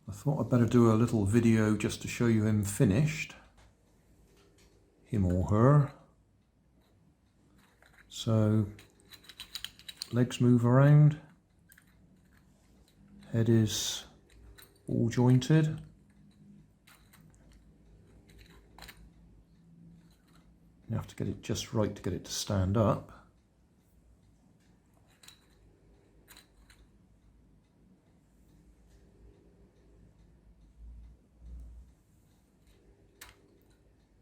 I thought I'd better do a little video just to show you him finished. Him or her. So, legs move around. Head is all jointed. You have to get it just right to get it to stand up.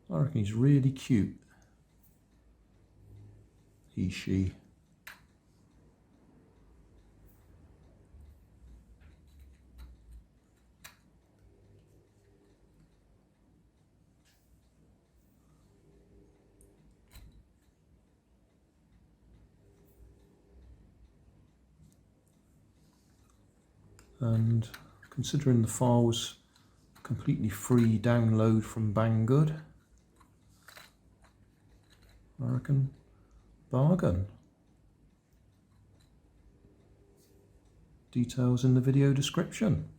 I reckon he's really cute. He, she. And considering the file was completely free download from Banggood, I reckon bargain. Details in the video description.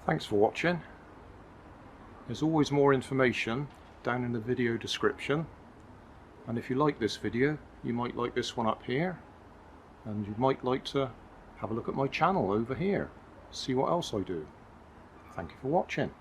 Thanks for watching. There's always more information down in the video description, and if you like this video you might like this one up here, and you might like to have a look at my channel over here, see what else I do. Thank you for watching.